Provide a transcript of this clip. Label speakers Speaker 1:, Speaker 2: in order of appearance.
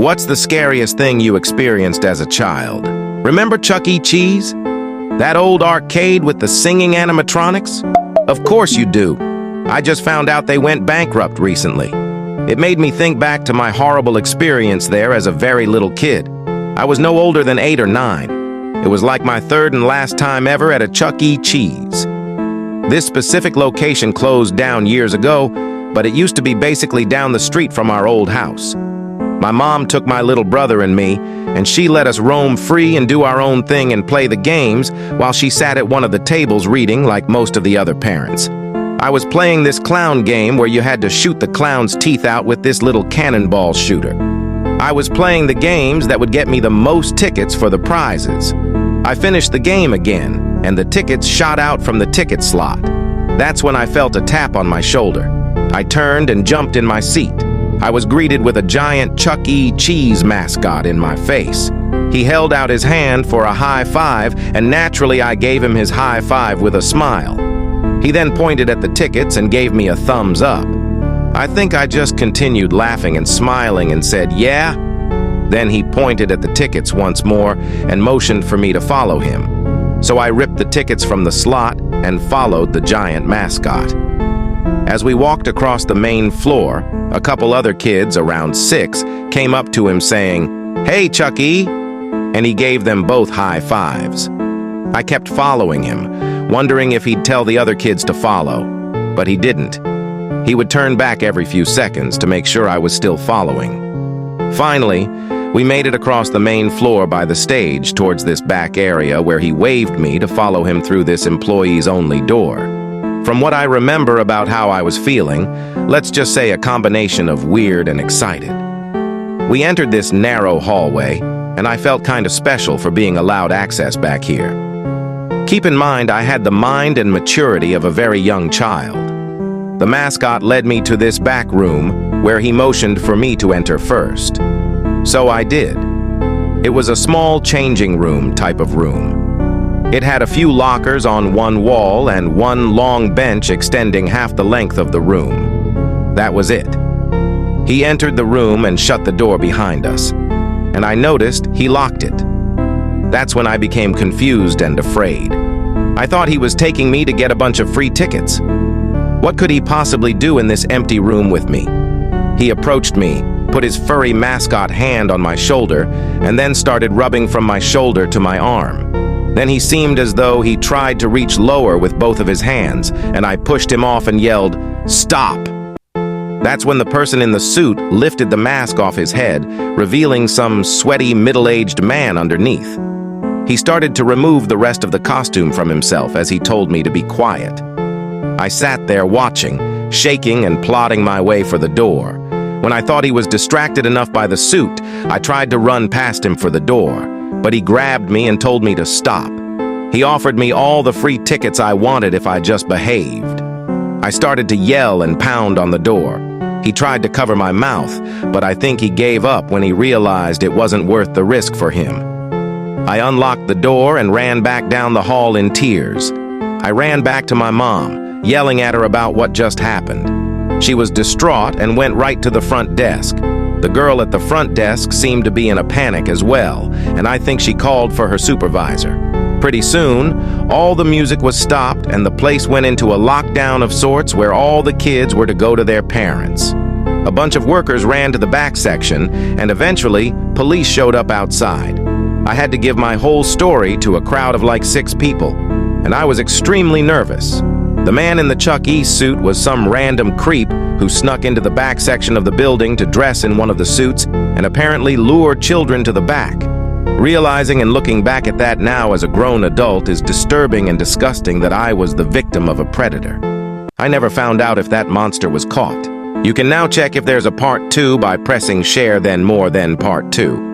Speaker 1: What's the scariest thing you experienced as a child? Remember Chuck E. Cheese? That old arcade with the singing animatronics? Of course you do. I just found out they went bankrupt recently. It made me think back to my horrible experience there as a very little kid. I was no older than 8 or 9. It was like my third and last time ever at a Chuck E. Cheese. This specific location closed down years ago, but it used to be basically down the street from our old house. My mom took my little brother and me, and she let us roam free and do our own thing and play the games while she sat at one of the tables reading like most of the other parents. I was playing this clown game where you had to shoot the clown's teeth out with this little cannonball shooter. I was playing the games that would get me the most tickets for the prizes. I finished the game again, and the tickets shot out from the ticket slot. That's when I felt a tap on my shoulder. I turned and jumped in my seat. I was greeted with a giant Chuck E. Cheese mascot in my face. He held out his hand for a high five, and naturally I gave him his high five with a smile. He then pointed at the tickets and gave me a thumbs up. I think I just continued laughing and smiling and said, "Yeah?" Then he pointed at the tickets once more and motioned for me to follow him. So I ripped the tickets from the slot and followed the giant mascot. As we walked across the main floor, a couple other kids, around 6, came up to him saying, "Hey, Chuck E." And he gave them both high fives. I kept following him, wondering if he'd tell the other kids to follow, but he didn't. He would turn back every few seconds to make sure I was still following. Finally, we made it across the main floor by the stage towards this back area where he waved me to follow him through this employees-only door. From what I remember about how I was feeling, let's just say a combination of weird and excited. We entered this narrow hallway, and I felt kind of special for being allowed access back here. Keep in mind, I had the mind and maturity of a very young child. The mascot led me to this back room where he motioned for me to enter first. So I did. It was a small changing room type of room. It had a few lockers on one wall and one long bench extending half the length of the room. That was it. He entered the room and shut the door behind us, and I noticed he locked it. That's when I became confused and afraid. I thought he was taking me to get a bunch of free tickets. What could he possibly do in this empty room with me? He approached me, put his furry mascot hand on my shoulder, and then started rubbing from my shoulder to my arm. Then he seemed as though he tried to reach lower with both of his hands, and I pushed him off and yelled, "Stop!" That's when the person in the suit lifted the mask off his head, revealing some sweaty, middle-aged man underneath. He started to remove the rest of the costume from himself as he told me to be quiet. I sat there watching, shaking and plodding my way for the door. When I thought he was distracted enough by the suit, I tried to run past him for the door, but he grabbed me and told me to stop. He offered me all the free tickets I wanted if I just behaved. I started to yell and pound on the door. He tried to cover my mouth, but I think he gave up when he realized it wasn't worth the risk for him. I unlocked the door and ran back down the hall in tears. I ran back to my mom, yelling at her about what just happened. She was distraught and went right to the front desk. The girl at the front desk seemed to be in a panic as well, and I think she called for her supervisor. Pretty soon, all the music was stopped and the place went into a lockdown of sorts where all the kids were to go to their parents. A bunch of workers ran to the back section, and eventually, police showed up outside. I had to give my whole story to a crowd of like 6 people, and I was extremely nervous. The man in the Chuck E. suit was some random creep who snuck into the back section of the building to dress in one of the suits and apparently lure children to the back. Realizing and looking back at that now as a grown adult is disturbing and disgusting that I was the victim of a predator. I never found out if that monster was caught. You can now check if there's a part 2 by pressing share then more then part 2.